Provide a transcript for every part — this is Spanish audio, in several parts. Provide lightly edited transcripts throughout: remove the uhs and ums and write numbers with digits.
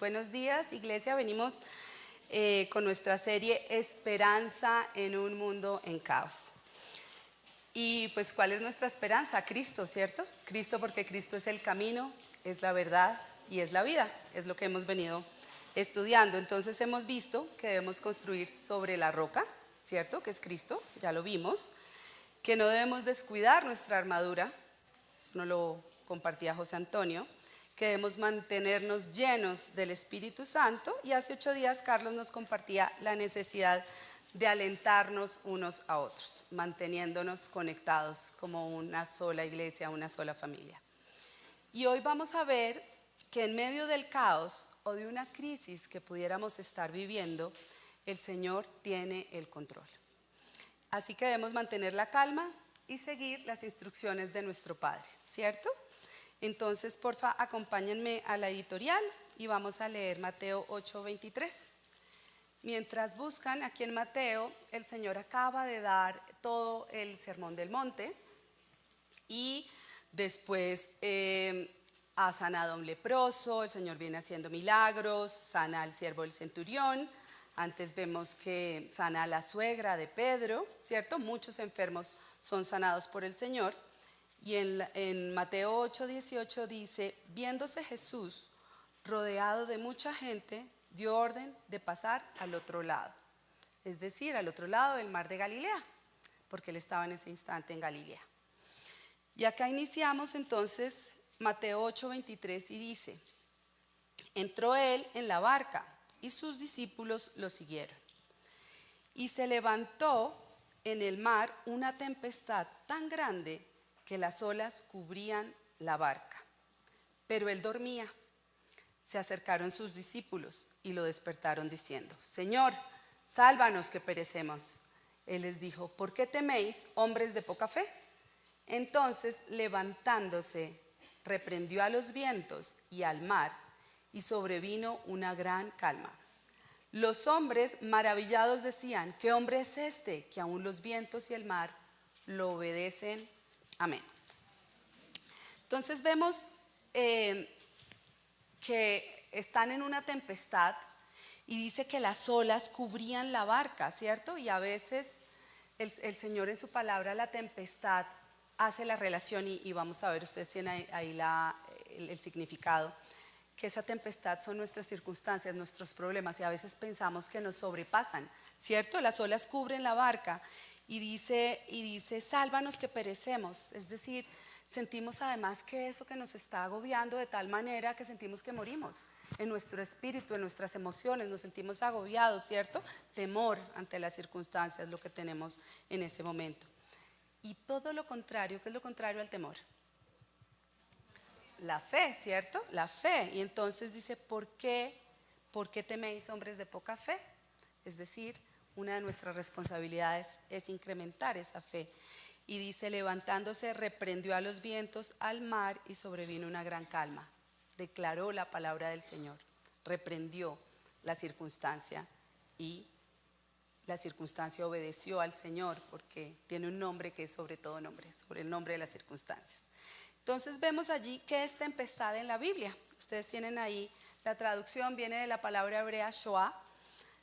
Buenos días, iglesia. Venimos con nuestra serie Esperanza en un mundo en caos. Y pues, ¿cuál es nuestra esperanza? Cristo, ¿cierto? Cristo, porque Cristo es el camino, es la verdad y es la vida. Es lo que hemos venido estudiando. Entonces hemos visto que debemos construir sobre la roca, ¿cierto? Que es Cristo, ya lo vimos. Que no debemos descuidar nuestra armadura, eso nos lo compartía José Antonio. Que debemos mantenernos llenos del Espíritu Santo, y hace 8 días Carlos nos compartía la necesidad de alentarnos unos a otros, manteniéndonos conectados como una sola iglesia, una sola familia. Y hoy vamos a ver que en medio del caos o de una crisis que pudiéramos estar viviendo, el Señor tiene el control. Así que debemos mantener la calma y seguir las instrucciones de nuestro Padre, ¿cierto? Entonces, porfa, acompáñenme a la editorial y vamos a leer Mateo 8:23. Mientras buscan, aquí en Mateo, el Señor acaba de dar todo el sermón del monte y después ha sanado a un leproso. El Señor viene haciendo milagros, sana al siervo del centurión. Antes vemos que sana a la suegra de Pedro, ¿cierto? Muchos enfermos son sanados por el Señor. Y en Mateo 8:18 dice: viéndose Jesús rodeado de mucha gente, dio orden de pasar al otro lado, es decir, al otro lado del mar de Galilea, porque él estaba en ese instante en Galilea. Y acá iniciamos entonces Mateo 8:23 y dice: entró él en la barca y sus discípulos lo siguieron. Y se levantó en el mar una tempestad tan grande que las olas cubrían la barca, pero él dormía. Se acercaron sus discípulos y lo despertaron diciendo: Señor, sálvanos que perecemos. Él les dijo: ¿por qué teméis, hombres de poca fe? Entonces, levantándose, reprendió a los vientos y al mar, y sobrevino una gran calma. Los hombres maravillados decían: ¿qué hombre es este que aún los vientos y el mar lo obedecen? Amén. Entonces vemos que están en una tempestad y dice que las olas cubrían la barca, ¿cierto? Y a veces el Señor en su palabra, la tempestad, hace la relación y vamos a ver, ustedes tienen ahí el significado, que esa tempestad son nuestras circunstancias, nuestros problemas, y a veces pensamos que nos sobrepasan, ¿cierto? Las olas cubren la barca y dice: sálvanos que perecemos, es decir, sentimos además que eso que nos está agobiando de tal manera que sentimos que morimos. En nuestro espíritu, en nuestras emociones, nos sentimos agobiados, ¿cierto? Temor ante las circunstancias, lo que tenemos en ese momento. Y todo lo contrario, ¿qué es lo contrario al temor? La fe, ¿cierto? La fe. Y entonces dice: ¿por qué teméis, hombres de poca fe? Es decir, una de nuestras responsabilidades es incrementar esa fe. Y dice: levantándose, reprendió a los vientos, al mar, y sobrevino una gran calma. Declaró la palabra del Señor, reprendió la circunstancia, y la circunstancia obedeció al Señor, porque tiene un nombre que es sobre todo nombre, sobre el nombre de las circunstancias. Entonces vemos allí que es tempestad en la Biblia. Ustedes tienen ahí la traducción, viene de la palabra hebrea shoah,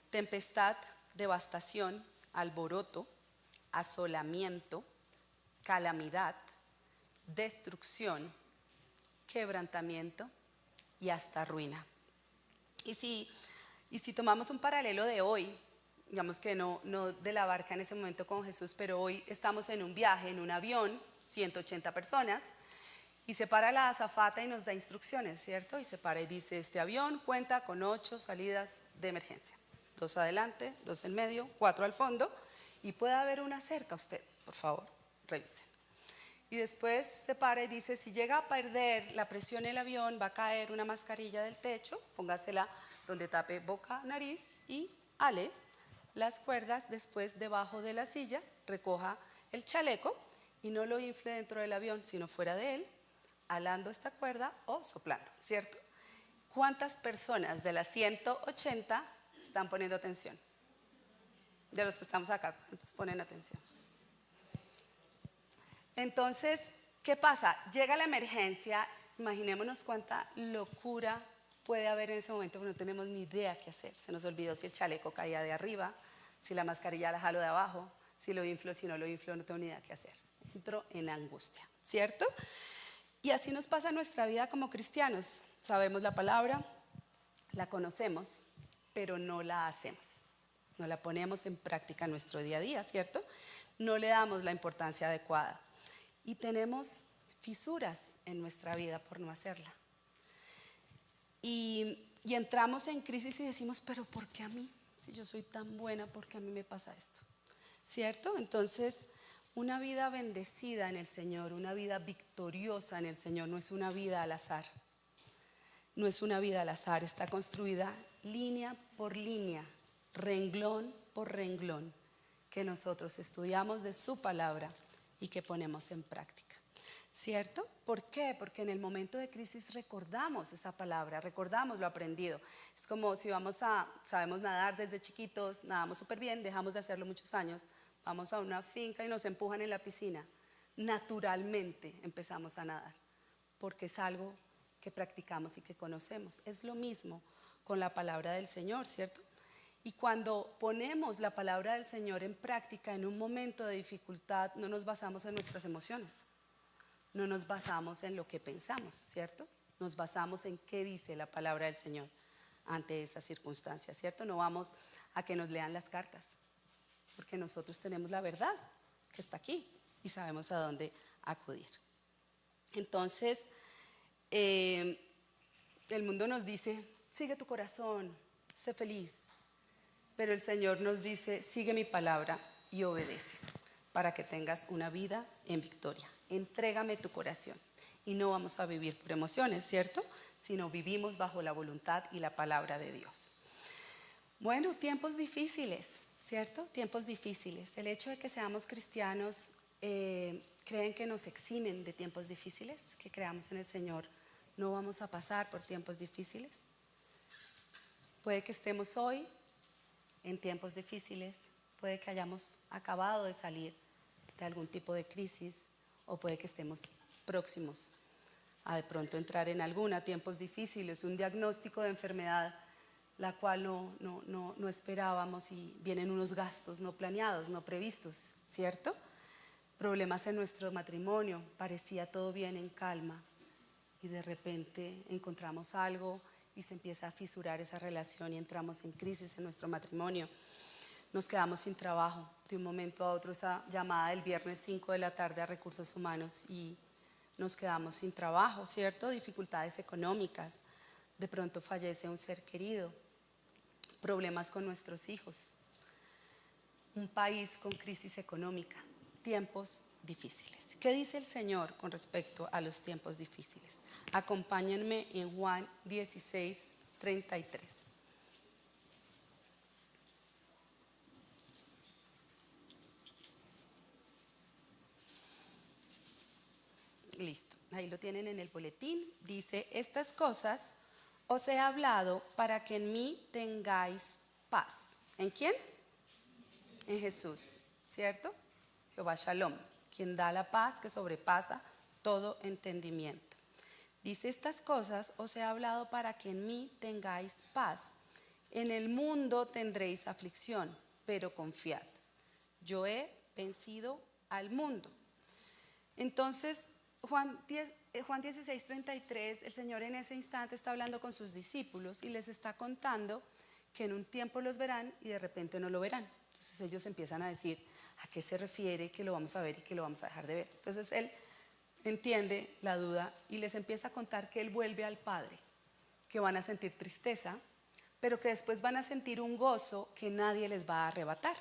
tempestad, devastación, alboroto, asolamiento, calamidad, destrucción, quebrantamiento y hasta ruina. Y si tomamos un paralelo de hoy, digamos que no de la barca en ese momento con Jesús, pero hoy estamos en un viaje, en un avión, 180 personas, y se para la azafata y nos da instrucciones, ¿cierto? Y se para y dice: este avión cuenta con 8 salidas de emergencia, 2 adelante, 2 en medio, 4 al fondo, y puede haber una cerca. Usted, por favor, revisen. Y después se para y dice: si llega a perder la presión en el avión, va a caer una mascarilla del techo, póngasela donde tape boca, nariz, y ale las cuerdas después debajo de la silla, recoja el chaleco y no lo infle dentro del avión, sino fuera de él, alando esta cuerda o soplando, ¿cierto? ¿Cuántas personas de las 180 están poniendo atención? De los que estamos acá, ¿cuántos ponen atención? Entonces, ¿qué pasa? Llega la emergencia, imaginémonos cuánta locura puede haber en ese momento, pero no tenemos ni idea qué hacer. Se nos olvidó si el chaleco caía de arriba, si la mascarilla la jalo de abajo, si lo inflo, si no lo inflo, no tengo ni idea qué hacer. Entro en angustia, ¿cierto? Y así nos pasa en nuestra vida como cristianos. Sabemos la palabra, la conocemos, pero no la hacemos. No la ponemos en práctica en nuestro día a día, ¿cierto? No le damos la importancia adecuada. Y tenemos fisuras en nuestra vida por no hacerla. Y entramos en crisis y decimos, pero ¿por qué a mí? Si yo soy tan buena, ¿por qué a mí me pasa esto? ¿Cierto? Entonces, una vida bendecida en el Señor, una vida victoriosa en el Señor, no es una vida al azar. No es una vida al azar, está construida línea por línea, renglón por renglón, que nosotros estudiamos de su palabra y que ponemos en práctica. ¿Cierto? ¿Por qué? Porque en el momento de crisis recordamos esa palabra, recordamos lo aprendido. Es como si sabemos nadar desde chiquitos, nadamos súper bien, dejamos de hacerlo muchos años, vamos a una finca y nos empujan en la piscina. Naturalmente empezamos a nadar, porque es algo que practicamos y que conocemos. Es lo mismo con la palabra del Señor, ¿cierto? Y cuando ponemos la palabra del Señor en práctica en un momento de dificultad, no nos basamos en nuestras emociones. No nos basamos en lo que pensamos, ¿cierto? Nos basamos en qué dice la palabra del Señor ante esas circunstancias, ¿cierto? No vamos a que nos lean las cartas, porque nosotros tenemos la verdad que está aquí y sabemos a dónde acudir. Entonces, el mundo nos dice, sigue tu corazón, sé feliz, pero el Señor nos dice, sigue mi palabra y obedece, para que tengas una vida en victoria. Entrégame tu corazón y no vamos a vivir por emociones, ¿cierto? Sino vivimos bajo la voluntad y la palabra de Dios. Bueno, tiempos difíciles, ¿cierto? Tiempos difíciles. El hecho de que seamos cristianos, ¿creen que nos eximen de tiempos difíciles? Que creamos en el Señor, no vamos a pasar por tiempos difíciles. Puede que estemos hoy en tiempos difíciles, puede que hayamos acabado de salir de algún tipo de crisis, o puede que estemos próximos a de pronto entrar en alguna, tiempos difíciles, un diagnóstico de enfermedad la cual no esperábamos y vienen unos gastos no planeados, no previstos, ¿cierto? Problemas en nuestro matrimonio, parecía todo bien en calma y de repente encontramos algo y se empieza a fisurar esa relación y entramos en crisis en nuestro matrimonio. Nos quedamos sin trabajo de un momento a otro, esa llamada del viernes 5 de la tarde a Recursos Humanos y nos quedamos sin trabajo, ¿cierto? Dificultades económicas, de pronto fallece un ser querido, problemas con nuestros hijos, un país con crisis económica, tiempos difíciles. ¿Qué dice el Señor con respecto a los tiempos difíciles? Acompáñenme en Juan 16, 33. Listo, ahí lo tienen en el boletín. Dice, estas cosas os he hablado para que en mí tengáis paz. ¿En quién? En Jesús, ¿cierto? Jehová Shalom, quien da la paz que sobrepasa todo entendimiento. Dice, estas cosas os he hablado para que en mí tengáis paz. En el mundo tendréis aflicción, pero confiad. Yo he vencido al mundo. Entonces, Juan 16, 33, el Señor en ese instante está hablando con sus discípulos y les está contando que en un tiempo los verán y de repente no lo verán. Entonces ellos empiezan a decir, ¿a qué se refiere que lo vamos a ver y que lo vamos a dejar de ver? Entonces Él entiende la duda y les empieza a contar que Él vuelve al Padre, que van a sentir tristeza, pero que después van a sentir un gozo que nadie les va a arrebatar.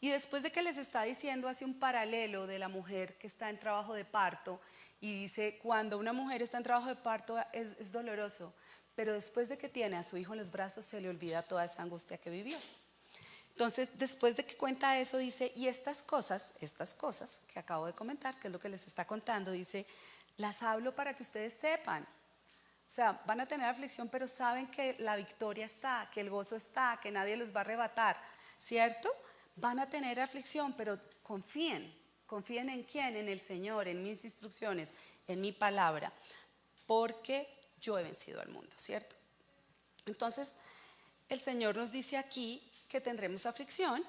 Y después de que les está diciendo, hace un paralelo de la mujer que está en trabajo de parto y dice, cuando una mujer está en trabajo de parto es doloroso, pero después de que tiene a su hijo en los brazos se le olvida toda esa angustia que vivió. Entonces, después de que cuenta eso, dice, y estas cosas que acabo de comentar, que es lo que les está contando, dice, las hablo para que ustedes sepan. O sea, van a tener aflicción, pero saben que la victoria está, que el gozo está, que nadie los va a arrebatar, ¿cierto? Van a tener aflicción, pero confíen. ¿Confíen en quién? En el Señor, en mis instrucciones, en mi palabra, porque yo he vencido al mundo, ¿cierto? Entonces, el Señor nos dice aquí que tendremos aflicción,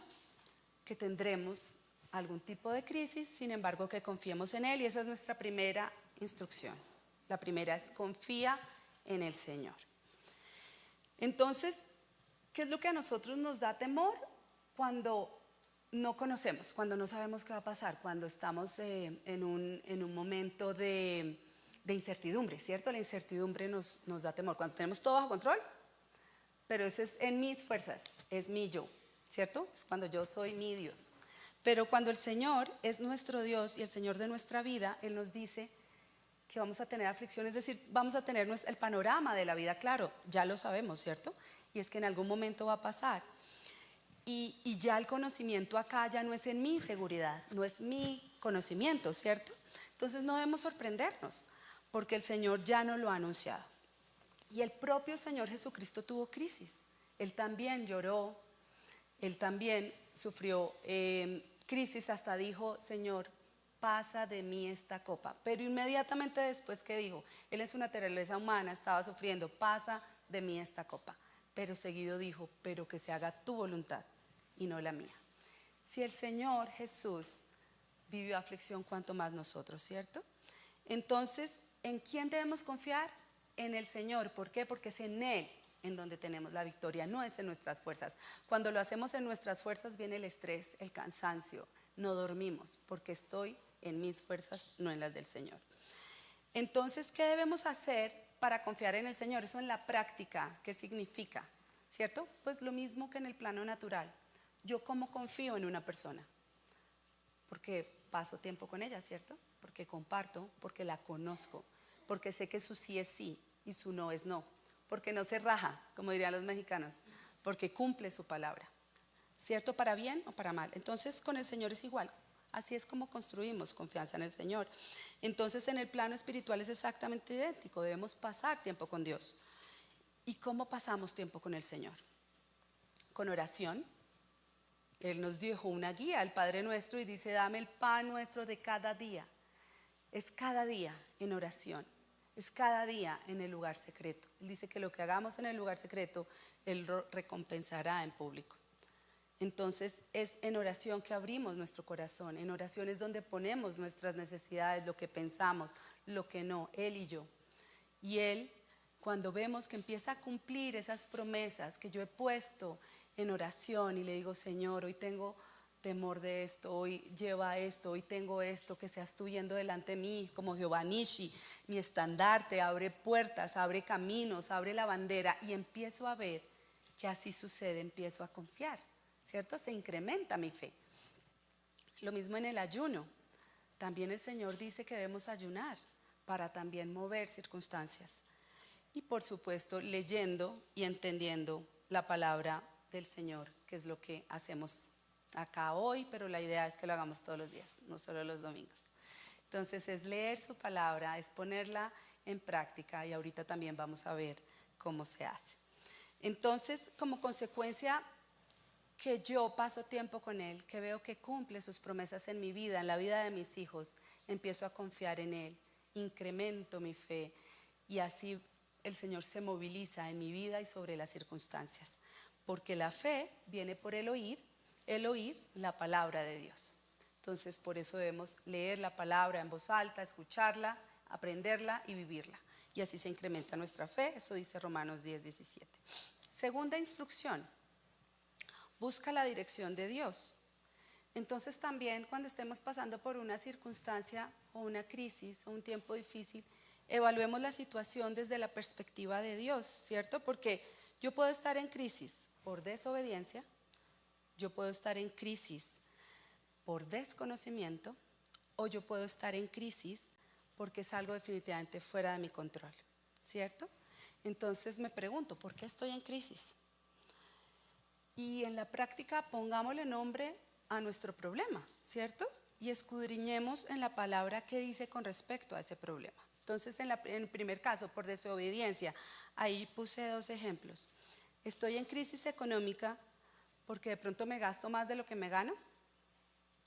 que tendremos algún tipo de crisis, sin embargo que confiemos en Él, y esa es nuestra primera instrucción. La primera es confía en el Señor. Entonces, ¿qué es lo que a nosotros nos da temor? Cuando no conocemos, cuando no sabemos qué va a pasar, cuando estamos en un momento de incertidumbre, ¿cierto? La incertidumbre nos da temor. Cuando tenemos todo bajo control, pero eso es en mis fuerzas, es mi yo, ¿cierto? Es cuando yo soy mi Dios. Pero cuando el Señor es nuestro Dios y el Señor de nuestra vida, Él nos dice que vamos a tener aflicción, es decir, vamos a tener el panorama de la vida claro, ya lo sabemos, ¿cierto? Y es que en algún momento va a pasar. Y ya el conocimiento acá ya no es en mi seguridad, no es mi conocimiento, ¿cierto? Entonces no debemos sorprendernos, porque el Señor ya nos lo ha anunciado. Y el propio Señor Jesucristo tuvo crisis. Él también lloró, Él también sufrió crisis, hasta dijo: Señor, pasa de mí esta copa. Pero inmediatamente después, ¿qué dijo? Él en su naturaleza humana estaba sufriendo: pasa de mí esta copa. Pero seguido dijo: pero que se haga tu voluntad y no la mía. Si el Señor Jesús vivió aflicción, cuanto más nosotros, ¿cierto? Entonces, ¿en quién debemos confiar? En el Señor. ¿Por qué? Porque es en Él en donde tenemos la victoria, no es en nuestras fuerzas. Cuando lo hacemos en nuestras fuerzas viene el estrés, el cansancio, no dormimos, porque estoy en mis fuerzas, no en las del Señor. Entonces, ¿qué debemos hacer para confiar en el Señor? Eso en la práctica, ¿qué significa? ¿Cierto? Pues lo mismo que en el plano natural. Yo cómo confío en una persona, porque paso tiempo con ella, ¿cierto? Porque comparto, porque la conozco, porque sé que su sí es sí y su no es no, porque no se raja, como dirían los mexicanos, porque cumple su palabra, ¿cierto? Para bien o para mal. Entonces con el Señor es igual. Así es como construimos confianza en el Señor. Entonces en el plano espiritual es exactamente idéntico. Debemos pasar tiempo con Dios. ¿Y cómo pasamos tiempo con el Señor? Con oración. Él nos dijo una guía, el Padre Nuestro, y dice: dame el pan nuestro de cada día. Es cada día en oración, es cada día en el lugar secreto. Él dice que lo que hagamos en el lugar secreto, Él lo recompensará en público. Entonces es en oración que abrimos nuestro corazón, en oración es donde ponemos nuestras necesidades, lo que pensamos, lo que no, Él y yo. Y Él, cuando vemos que empieza a cumplir esas promesas que yo he puesto en oración, y le digo: Señor, hoy tengo temor de esto, hoy lleva esto, hoy tengo esto, que seas tú yendo delante de mí como Jehová Nishi, mi estandarte, abre puertas, abre caminos, abre la bandera, y empiezo a ver que así sucede, empiezo a confiar, ¿cierto? Se incrementa mi fe. Lo mismo en el ayuno. También el Señor dice que debemos ayunar para también mover circunstancias. Y por supuesto leyendo y entendiendo la palabra del Señor, que es lo que hacemos acá hoy, pero la idea es que lo hagamos todos los días, no solo los domingos. Entonces es leer su palabra, es ponerla en práctica, y ahorita también vamos a ver cómo se hace. Entonces, como consecuencia que yo paso tiempo con Él, que veo que cumple sus promesas en mi vida, en la vida de mis hijos, empiezo a confiar en Él, incremento mi fe, y así el Señor se moviliza en mi vida y sobre las circunstancias. Porque la fe viene por el oír la palabra de Dios. Entonces por eso debemos leer la palabra en voz alta, escucharla, aprenderla y vivirla. Y así se incrementa nuestra fe, eso dice Romanos 10:17. Segunda instrucción: busca la dirección de Dios. Entonces también cuando estemos pasando por una circunstancia o una crisis o un tiempo difícil, evaluemos la situación desde la perspectiva de Dios, ¿cierto? Porque yo puedo estar en crisis por desobediencia, yo puedo estar en crisis por desconocimiento, o yo puedo estar en crisis porque es algo definitivamente fuera de mi control, ¿cierto? Entonces me pregunto: ¿por qué estoy en crisis? Y en la práctica pongámosle nombre a nuestro problema, ¿cierto? Y escudriñemos en la palabra qué dice con respecto a ese problema. Entonces en el primer caso, por desobediencia, ahí puse 2 ejemplos. Estoy en crisis económica porque de pronto me gasto más de lo que me gano.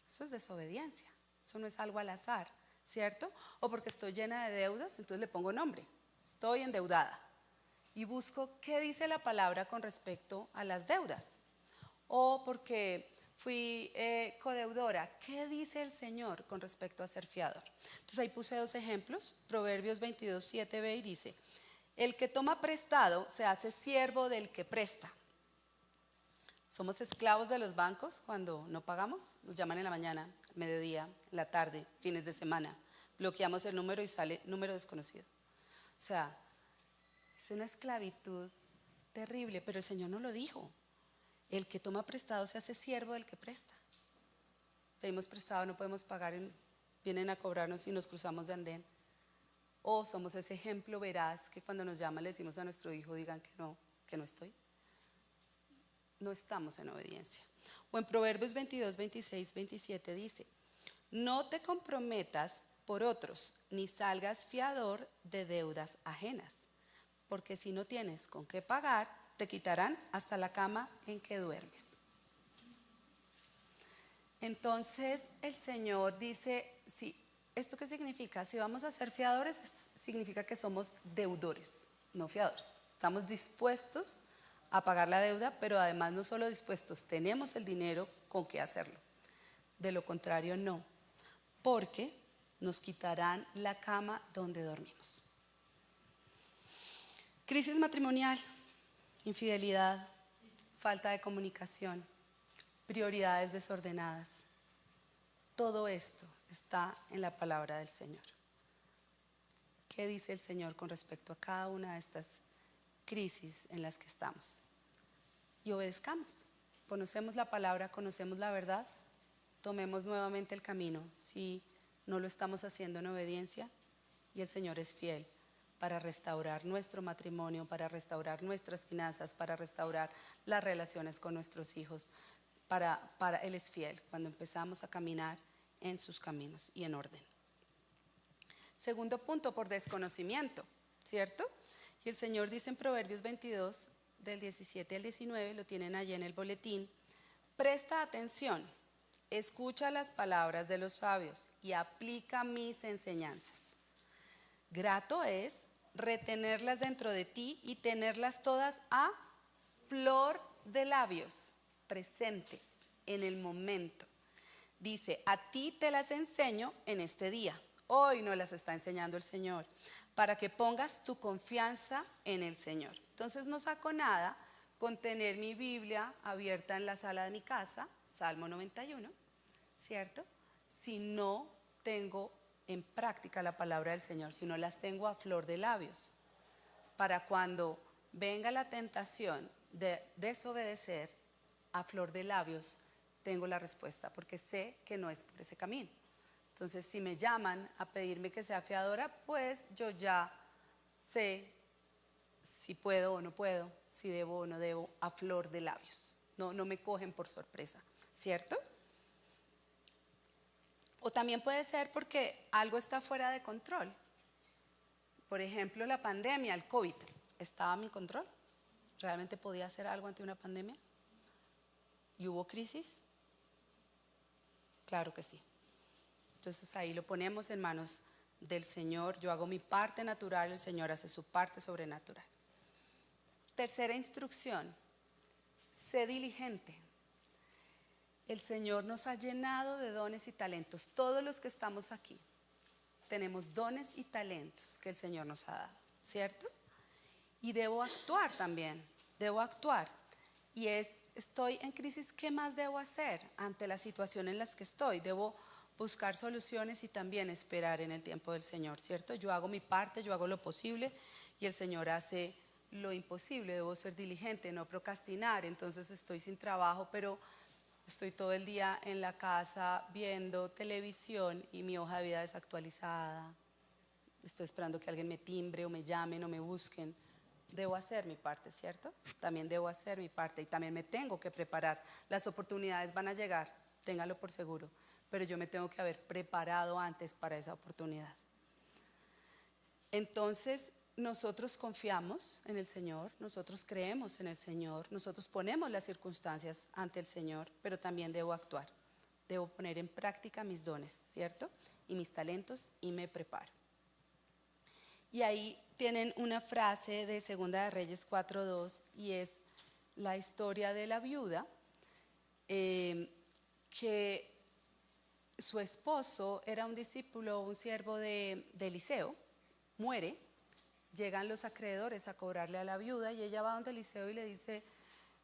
Eso es desobediencia, eso no es algo al azar, ¿cierto? O porque estoy llena de deudas, entonces le pongo nombre: estoy endeudada. y busco qué dice la palabra con respecto a las deudas. O porque fui codeudora, ¿qué dice el Señor con respecto a ser fiador? Entonces ahí puse 2 ejemplos. Proverbios 22, 7b y dice: el que toma prestado se hace siervo del que presta. Somos esclavos de los bancos cuando no pagamos. Nos llaman en la mañana, mediodía, en la tarde, fines de semana. Bloqueamos el número y sale número desconocido. O sea, es una esclavitud terrible, pero el Señor no lo dijo. El que toma prestado se hace siervo del que presta. Pedimos prestado, no podemos pagar, vienen a cobrarnos y nos cruzamos de andén. O somos ese ejemplo veraz que cuando nos llaman le decimos a nuestro hijo, digan que no estoy. No estamos en obediencia. O en Proverbios 22, 26, 27 dice: no te comprometas por otros, ni salgas fiador de deudas ajenas, porque si no tienes con qué pagar, te quitarán hasta la cama en que duermes. Entonces el Señor dice, sí, ¿esto qué significa? Si vamos a ser fiadores, significa que somos deudores, no fiadores. Estamos dispuestos a pagar la deuda, pero además no solo dispuestos, tenemos el dinero con qué hacerlo. De lo contrario, no, porque nos quitarán la cama donde dormimos. Crisis matrimonial, infidelidad, falta de comunicación, prioridades desordenadas. Todo esto está en la palabra del Señor. ¿Qué dice el Señor con respecto a cada una de estas crisis en las que estamos? Y obedezcamos. Conocemos la palabra, conocemos la verdad, tomemos nuevamente el camino. Si no lo estamos haciendo en obediencia, y el Señor es fiel para restaurar nuestro matrimonio, para restaurar nuestras finanzas, para restaurar las relaciones con nuestros hijos. Él es fiel cuando empezamos a caminar en sus caminos y en orden. Segundo punto, por desconocimiento, ¿cierto? Y el Señor dice en Proverbios 22, del 17 al 19, lo tienen allí en el boletín: presta atención, escucha las palabras de los sabios y aplica mis enseñanzas. Grato es retenerlas dentro de ti y tenerlas todas a flor de labios, presentes en el momento. Dice: a ti te las enseño en este día. Hoy nos las está enseñando el Señor, para que pongas tu confianza en el Señor. Entonces no saco nada con tener mi Biblia abierta en la sala de mi casa, Salmo 91, ¿cierto? Si no tengo en práctica la palabra del Señor, si no las tengo a flor de labios, para cuando venga la tentación de desobedecer, a flor de labios tengo la respuesta, porque sé que no es por ese camino. Entonces, si me llaman a pedirme que sea fiadora, pues yo ya sé si puedo o no puedo, si debo o no debo, a flor de labios. No me cogen por sorpresa, ¿cierto? O también puede ser porque algo está fuera de control. Por ejemplo, la pandemia, el COVID, ¿estaba a mi control? ¿Realmente podía hacer algo ante una pandemia? ¿Y hubo crisis? Claro que sí. Entonces ahí lo ponemos en manos del Señor. Yo hago mi parte natural, el Señor hace su parte sobrenatural. Tercera instrucción: sé diligente. El Señor nos ha llenado de dones y talentos. Todos los que estamos aquí tenemos dones y talentos que el Señor nos ha dado, ¿cierto? Y debo actuar también, debo actuar. Y estoy en crisis, ¿qué más debo hacer ante la situación en la que estoy? Debo buscar soluciones y también esperar en el tiempo del Señor, ¿cierto? Yo hago mi parte, yo hago lo posible y el Señor hace lo imposible. Debo ser diligente, no procrastinar. Entonces estoy sin trabajo, pero estoy todo el día en la casa viendo televisión y mi hoja de vida desactualizada. Estoy esperando que alguien me timbre o me llamen o me busquen. Debo hacer mi parte, ¿cierto? También debo hacer mi parte y también me tengo que preparar. Las oportunidades van a llegar, téngalo por seguro, pero yo me tengo que haber preparado antes para esa oportunidad. Entonces, nosotros confiamos en el Señor, nosotros creemos en el Señor, nosotros ponemos las circunstancias ante el Señor, pero también debo actuar. Debo poner en práctica mis dones, ¿cierto? Y mis talentos y me preparo. Y ahí tienen una frase de Segunda de Reyes 4:2 y es la historia de la viuda que su esposo era un discípulo, un siervo de Eliseo, muere, llegan los acreedores a cobrarle a la viuda y ella va donde Eliseo y le dice: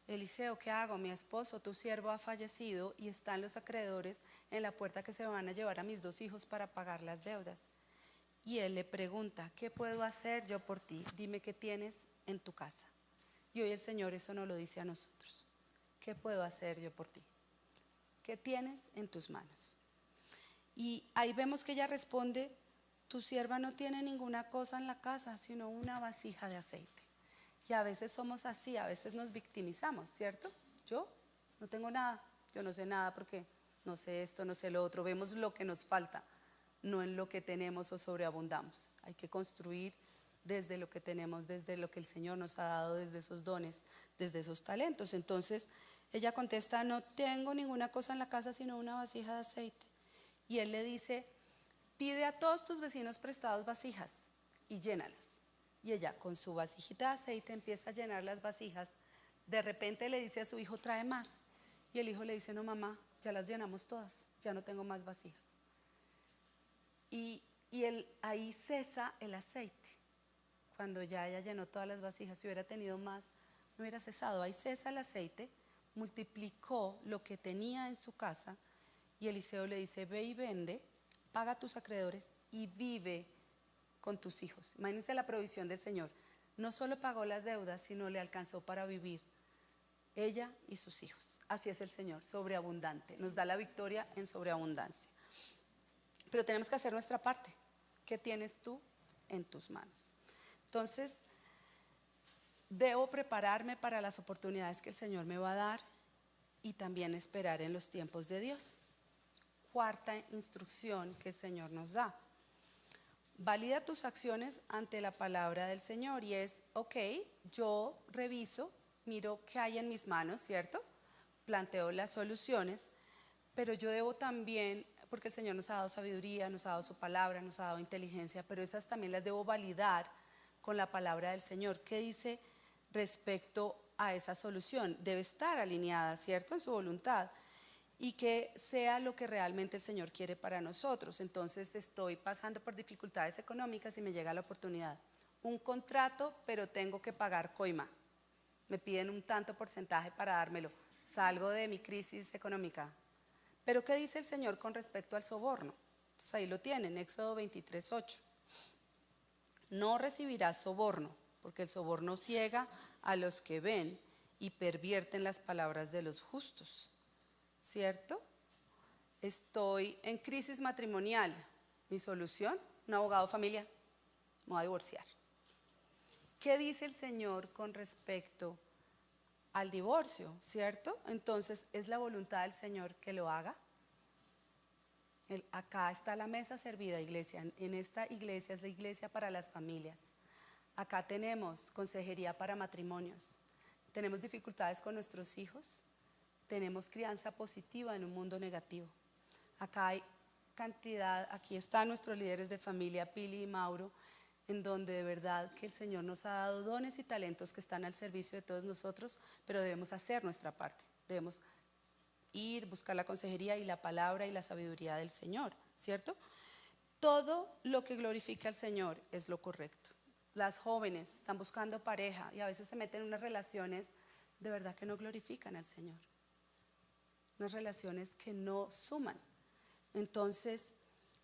Eliseo, ¿qué hago? Mi esposo, tu siervo, ha fallecido y están los acreedores en la puerta que se van a llevar a mis 2 hijos para pagar las deudas. Y él le pregunta: ¿qué puedo hacer yo por ti? Dime qué tienes en tu casa. Y hoy el Señor eso nos lo dice a nosotros. ¿Qué puedo hacer yo por ti? ¿Qué tienes en tus manos? Y ahí vemos que ella responde: tu sierva no tiene ninguna cosa en la casa, sino una vasija de aceite. Y a veces somos así, a veces nos victimizamos, ¿cierto? Yo no tengo nada, yo no sé nada porque no sé esto, no sé lo otro. Vemos lo que nos falta, no en lo que tenemos o sobreabundamos. Hay que construir desde lo que tenemos, desde lo que el Señor nos ha dado, desde esos dones, desde esos talentos. Entonces ella contesta: no tengo ninguna cosa en la casa sino una vasija de aceite. Y él le dice: pide a todos tus vecinos prestados vasijas y llénalas. Y ella con su vasijita de aceite empieza a llenar las vasijas. De repente le dice a su hijo: trae más. Y el hijo le dice: no, mamá, ya las llenamos todas, ya no tengo más vasijas. Y ahí cesa el aceite. Cuando ya ella llenó todas las vasijas, si hubiera tenido más, no hubiera cesado. Ahí cesa el aceite, multiplicó lo que tenía en su casa. Y Eliseo le dice: ve y vende, paga a tus acreedores y vive con tus hijos. Imagínense la provisión del Señor. No solo pagó las deudas, sino le alcanzó para vivir ella y sus hijos. Así es el Señor, sobreabundante. Nos da la victoria en sobreabundancia. Pero tenemos que hacer nuestra parte. ¿Qué tienes tú en tus manos? Entonces, debo prepararme para las oportunidades que el Señor me va a dar y también esperar en los tiempos de Dios. Cuarta instrucción que el Señor nos da: valida tus acciones ante la palabra del Señor. Y es: ok, yo reviso, miro qué hay en mis manos, ¿cierto? Planteo las soluciones, pero yo debo también, porque el Señor nos ha dado sabiduría, nos ha dado su palabra, nos ha dado inteligencia, pero esas también las debo validar con la palabra del Señor. ¿Qué dice respecto a esa solución? Debe estar alineada, ¿cierto?, en su voluntad, y que sea lo que realmente el Señor quiere para nosotros. Entonces estoy pasando por dificultades económicas y me llega la oportunidad, un contrato, pero tengo que pagar coima, me piden un tanto porcentaje para dármelo, salgo de mi crisis económica. Pero ¿qué dice el Señor con respecto al soborno? Entonces ahí lo tienen, Éxodo 23:8. No recibirás soborno, porque el soborno ciega a los que ven y pervierten las palabras de los justos. ¿Cierto? Estoy en crisis matrimonial. ¿Mi solución? Un abogado de familia. Me voy a divorciar. ¿Qué dice el Señor con respecto al divorcio? ¿Cierto? Entonces, ¿es la voluntad del Señor que lo haga? Acá está la mesa servida, iglesia. En esta iglesia es la iglesia para las familias. Acá tenemos consejería para matrimonios. Tenemos dificultades con nuestros hijos. Tenemos crianza positiva en un mundo negativo. Acá hay cantidad, aquí están nuestros líderes de familia, Pili y Mauro, en donde de verdad que el Señor nos ha dado dones y talentos que están al servicio de todos nosotros, pero debemos hacer nuestra parte. Debemos ir, buscar la consejería y la palabra y la sabiduría del Señor, ¿cierto? Todo lo que glorifica al Señor es lo correcto. Las jóvenes están buscando pareja y a veces se meten en unas relaciones de verdad que no glorifican al Señor. Unas relaciones que no suman. Entonces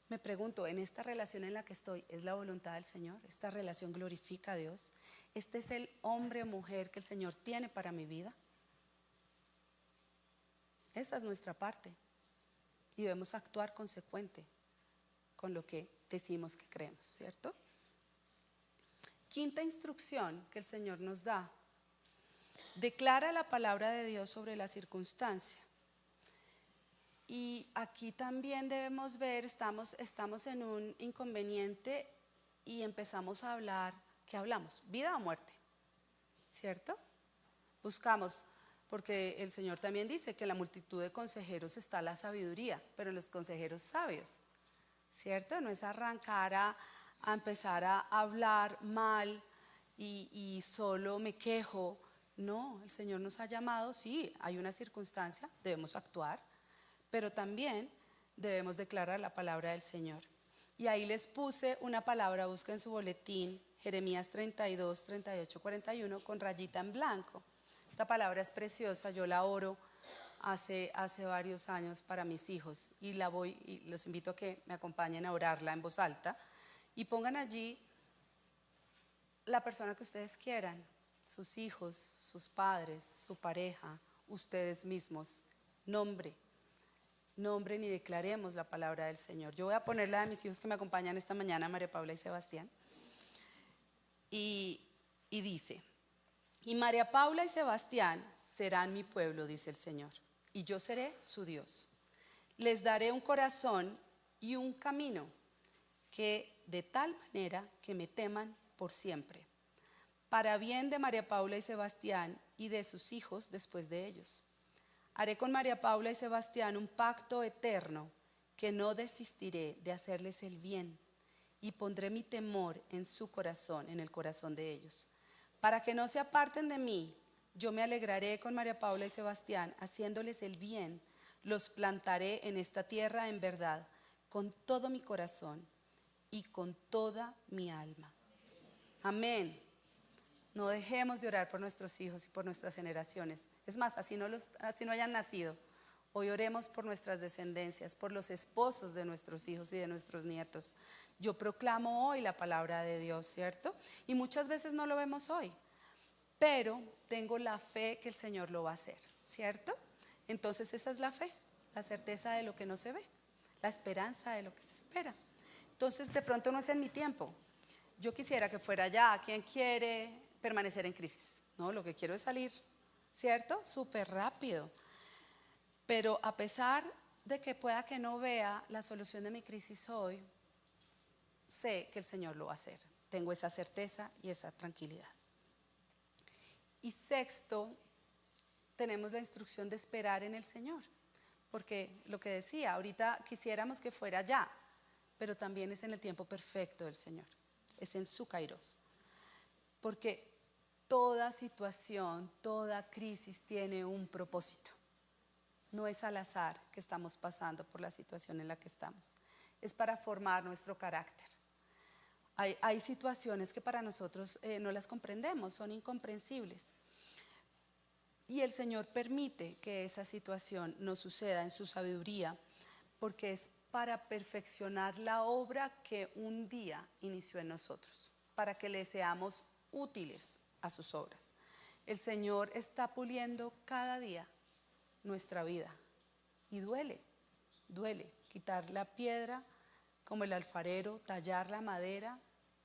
me pregunto, en esta relación en la que estoy, ¿es la voluntad del Señor? ¿Esta relación glorifica a Dios? ¿Este es el hombre o mujer que el Señor tiene para mi vida? Esa es nuestra parte y debemos actuar consecuente con lo que decimos que creemos, ¿cierto? Quinta instrucción que el Señor nos da: declara la palabra de Dios sobre la circunstancia. Y aquí también debemos ver, estamos en un inconveniente y empezamos a hablar, ¿qué hablamos? ¿Vida o muerte? ¿Cierto? Buscamos, porque el Señor también dice que en la multitud de consejeros está la sabiduría, pero en los consejeros sabios, ¿cierto? No es arrancar a empezar a hablar mal y solo me quejo. No, el Señor nos ha llamado, sí, hay una circunstancia, debemos actuar, pero también debemos declarar la palabra del Señor. Y ahí les puse una palabra, busquen su boletín, Jeremías 32, 38, 41, con rayita en blanco. Esta palabra es preciosa, yo la oro hace varios años para mis hijos y los invito a que me acompañen a orarla en voz alta y pongan allí la persona que ustedes quieran, sus hijos, sus padres, su pareja, ustedes mismos, nombren y declaremos la palabra del Señor. Yo voy a poner la de mis hijos que me acompañan esta mañana, María Paula y Sebastián, y dice: y María Paula y Sebastián serán mi pueblo, dice el Señor, y yo seré su Dios. Les daré un corazón y un camino que de tal manera que me teman por siempre, para bien de María Paula y Sebastián y de sus hijos después de ellos. Haré con María Paula y Sebastián un pacto eterno, que no desistiré de hacerles el bien, y pondré mi temor en su corazón, en el corazón de ellos. Para que no se aparten de mí, yo me alegraré con María Paula y Sebastián, haciéndoles el bien. Los plantaré en esta tierra en verdad, con todo mi corazón y con toda mi alma. Amén. No dejemos de orar por nuestros hijos y por nuestras generaciones. Es más, así no hayan nacido. Hoy oremos por nuestras descendencias, por los esposos de nuestros hijos y de nuestros nietos. Yo proclamo hoy la palabra de Dios, ¿cierto? Y muchas veces no lo vemos hoy, pero tengo la fe que el Señor lo va a hacer, ¿cierto? Entonces esa es la fe, la certeza de lo que no se ve, la esperanza de lo que se espera. Entonces de pronto no es en mi tiempo. Yo quisiera que fuera ya. ¿Quién quiere permanecer en crisis? No, lo que quiero es salir, ¿cierto? Súper rápido. Pero a pesar de que pueda que no vea la solución de mi crisis hoy, sé que el Señor lo va a hacer. Tengo esa certeza y esa tranquilidad. Y sexto, tenemos la instrucción de esperar en el Señor. Porque lo que decía, ahorita quisiéramos que fuera ya, pero también es en el tiempo perfecto del Señor. Es en su kairos. Porque toda situación, toda crisis tiene un propósito. No es al azar que estamos pasando por la situación en la que estamos. Es para formar nuestro carácter. Hay situaciones que para nosotros no las comprendemos, son incomprensibles. Y el Señor permite que esa situación nos suceda en su sabiduría, porque es para perfeccionar la obra que un día inició en nosotros, para que le seamos útiles a sus obras. El Señor está puliendo cada día nuestra vida y duele quitar la piedra como el alfarero, tallar la madera.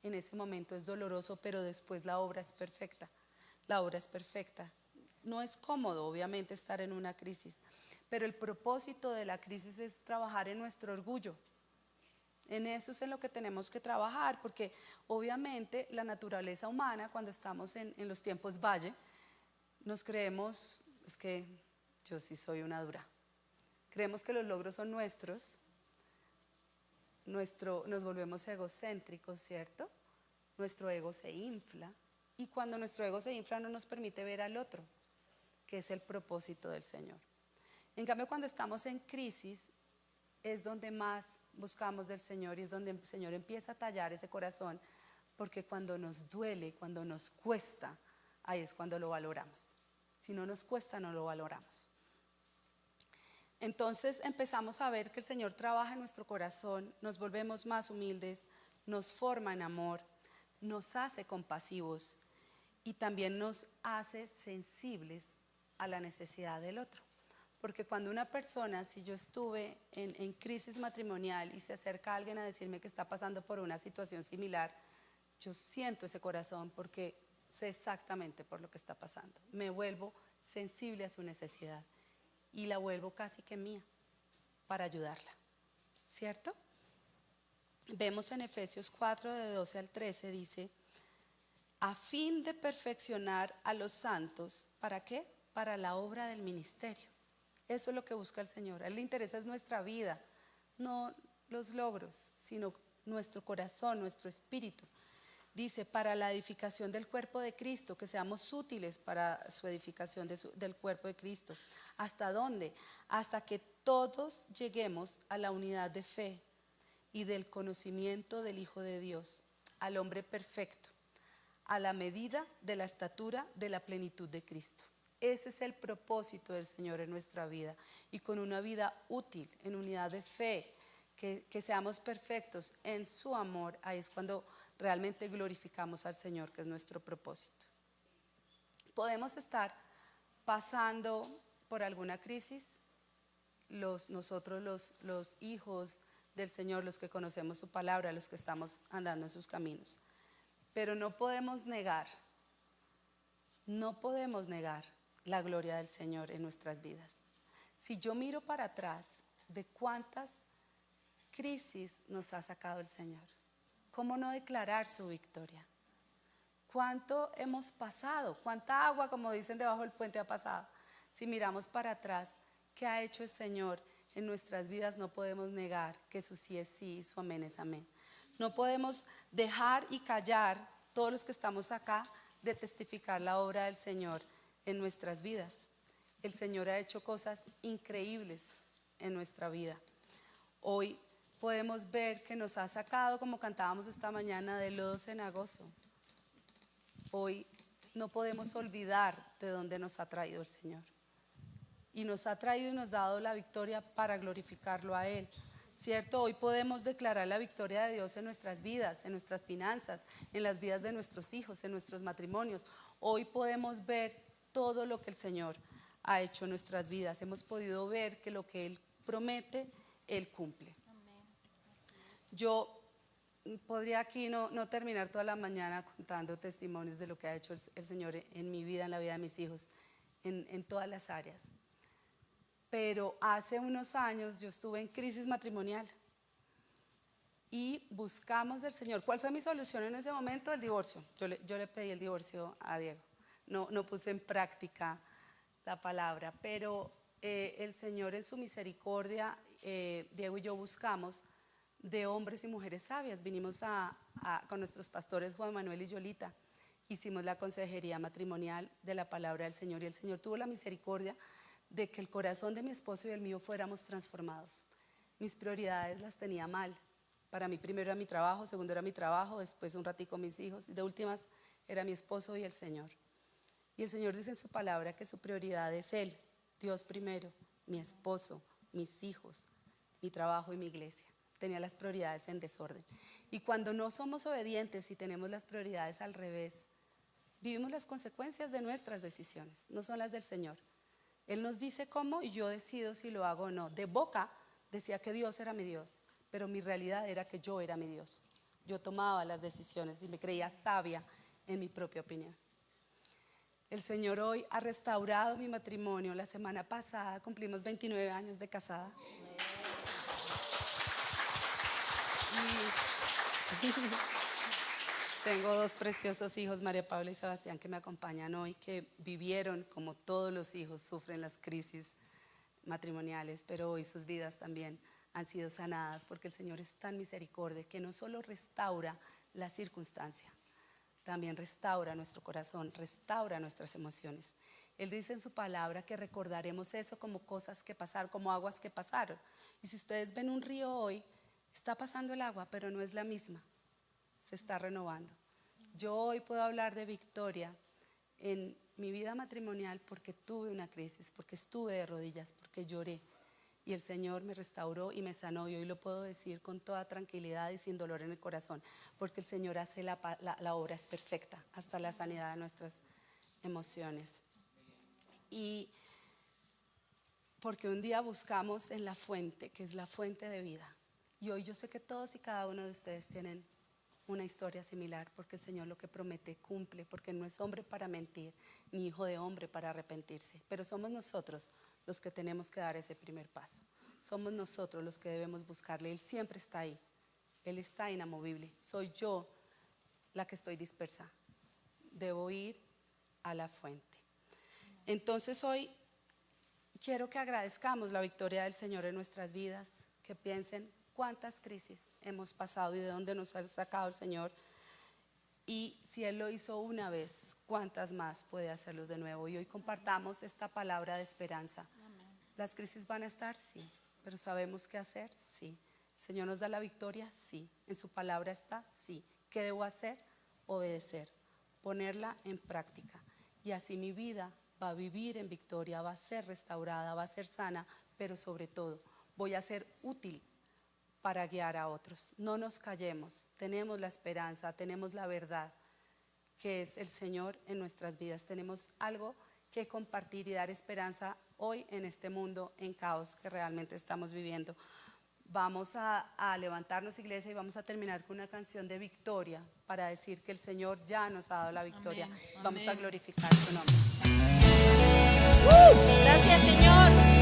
En ese momento es doloroso, pero después la obra es perfecta. La obra es perfecta. No es cómodo, obviamente, estar en una crisis, pero el propósito de la crisis es trabajar en nuestro orgullo. En eso es en lo que tenemos que trabajar, porque obviamente la naturaleza humana, cuando estamos en los tiempos valle, nos creemos, es que yo sí soy una dura. Creemos que los logros son nuestros, nos volvemos egocéntricos, ¿cierto? Nuestro ego se infla, y cuando nuestro ego se infla no nos permite ver al otro, que es el propósito del Señor. En cambio, cuando estamos en crisis, es donde más buscamos del Señor y es donde el Señor empieza a tallar ese corazón, porque cuando nos duele, cuando nos cuesta, ahí es cuando lo valoramos. Si no nos cuesta, no lo valoramos. Entonces empezamos a ver que el Señor trabaja en nuestro corazón, nos volvemos más humildes, nos forma en amor, nos hace compasivos y también nos hace sensibles a la necesidad del otro. Porque cuando una persona, si yo estuve en crisis matrimonial y se acerca alguien a decirme que está pasando por una situación similar, yo siento ese corazón porque sé exactamente por lo que está pasando. Me vuelvo sensible a su necesidad y la vuelvo casi que mía para ayudarla, ¿cierto? Vemos en Efesios 4, de 12 al 13, dice: a fin de perfeccionar a los santos, ¿para qué? Para la obra del ministerio. Eso es lo que busca el Señor. A Él le interesa es nuestra vida, no los logros, sino nuestro corazón, nuestro espíritu. Dice, para la edificación del cuerpo de Cristo, que seamos útiles para su edificación del cuerpo de Cristo. ¿Hasta dónde? Hasta que todos lleguemos a la unidad de fe y del conocimiento del Hijo de Dios, al hombre perfecto, a la medida de la estatura de la plenitud de Cristo. Ese es el propósito del Señor en nuestra vida, y con una vida útil, en unidad de fe, que seamos perfectos en su amor. Ahí es cuando realmente glorificamos al Señor, que es nuestro propósito. Podemos estar pasando por alguna crisis, nosotros los hijos del Señor, los que conocemos su palabra, los que estamos andando en sus caminos, pero no podemos negar la gloria del Señor en nuestras vidas. Si yo miro para atrás de cuántas crisis nos ha sacado el Señor, ¿cómo no declarar su victoria? ¿Cuánto hemos pasado? ¿Cuánta agua, como dicen, debajo del puente ha pasado? Si miramos para atrás, ¿qué ha hecho el Señor en nuestras vidas? No podemos negar que su sí es sí y su amén es amén. No podemos dejar y callar, todos los que estamos acá, de testificar la obra del Señor en nuestras vidas. El Señor ha hecho cosas increíbles en nuestra vida. Hoy podemos ver que nos ha sacado, como cantábamos esta mañana, de lodo cenagoso. Hoy no podemos olvidar de dónde nos ha traído el Señor. Y nos ha traído y nos ha dado la victoria para glorificarlo a Él. ¿Cierto? Hoy podemos declarar la victoria de Dios en nuestras vidas, en nuestras finanzas, en las vidas de nuestros hijos, en nuestros matrimonios. Hoy podemos ver todo lo que el Señor ha hecho en nuestras vidas. Hemos podido ver que lo que Él promete, Él cumple. Yo podría aquí no terminar toda la mañana contando testimonios de lo que ha hecho el Señor en mi vida, en la vida de mis hijos, en todas las áreas. Pero hace unos años yo estuve en crisis matrimonial y buscamos del Señor. ¿Cuál fue mi solución en ese momento? El divorcio. Yo le pedí el divorcio a Diego. No puse en práctica la palabra, pero el Señor en su misericordia, Diego y yo buscamos de hombres y mujeres sabias. Vinimos con nuestros pastores Juan Manuel y Yolita. Hicimos la consejería matrimonial de la palabra del Señor, y el Señor tuvo la misericordia de que el corazón de mi esposo y el mío fuéramos transformados. Mis prioridades las tenía mal. Para mí primero era mi trabajo, segundo era mi trabajo, después un ratico mis hijos, y de últimas era mi esposo y el Señor. Y el Señor dice en su palabra que su prioridad es Él, Dios primero, mi esposo, mis hijos, mi trabajo y mi iglesia. Tenía las prioridades en desorden. Y cuando no somos obedientes y tenemos las prioridades al revés, vivimos las consecuencias de nuestras decisiones, no son las del Señor. Él nos dice cómo y yo decido si lo hago o no. De boca decía que Dios era mi Dios, pero mi realidad era que yo era mi Dios. Yo tomaba las decisiones y me creía sabia en mi propia opinión. El Señor hoy ha restaurado mi matrimonio. La semana pasada cumplimos 29 años de casada. Y tengo dos preciosos hijos, María Paula y Sebastián, que me acompañan hoy, que vivieron, como todos los hijos, sufren las crisis matrimoniales, pero hoy sus vidas también han sido sanadas, porque el Señor es tan misericordia que no solo restaura la circunstancia, también restaura nuestro corazón, restaura nuestras emociones. Él dice en su palabra que recordaremos eso como cosas que pasaron, como aguas que pasaron. Y si ustedes ven un río hoy, está pasando el agua, pero no es la misma. Se está renovando. Yo hoy puedo hablar de victoria en mi vida matrimonial porque tuve una crisis, porque estuve de rodillas, porque lloré. Y el Señor me restauró y me sanó. Y hoy lo puedo decir con toda tranquilidad y sin dolor en el corazón, porque el Señor hace la obra es perfecta, hasta la sanidad de nuestras emociones. Y porque un día buscamos en la fuente, que es la fuente de vida. Y hoy yo sé que todos y cada uno de ustedes tienen una historia similar, porque el Señor lo que promete cumple, porque no es hombre para mentir, ni hijo de hombre para arrepentirse, pero somos nosotros los que tenemos que dar ese primer paso. Somos nosotros los que debemos buscarle. Él siempre está ahí, Él está inamovible. Soy yo la que estoy dispersa. Debo ir a la fuente. Entonces hoy quiero que agradezcamos la victoria del Señor en nuestras vidas, que piensen cuántas crisis hemos pasado y de dónde nos ha sacado el Señor. Y si Él lo hizo una vez, ¿cuántas más puede hacerlos de nuevo? Y hoy compartamos esta palabra de esperanza. ¿Las crisis van a estar? Sí. ¿Pero sabemos qué hacer? Sí. ¿El Señor nos da la victoria? Sí. ¿En su palabra está? Sí. ¿Qué debo hacer? Obedecer, ponerla en práctica. Y así mi vida va a vivir en victoria, va a ser restaurada, va a ser sana, pero sobre todo voy a ser útil para guiar a otros. No nos callemos, tenemos la esperanza, tenemos la verdad, que es el Señor en nuestras vidas. Tenemos algo que compartir y dar esperanza hoy en este mundo en caos que realmente estamos viviendo. Vamos a levantarnos, iglesia, y vamos a terminar con una canción de victoria para decir que el Señor ya nos ha dado la victoria. Amén. Vamos a glorificar su nombre. Gracias, Señor.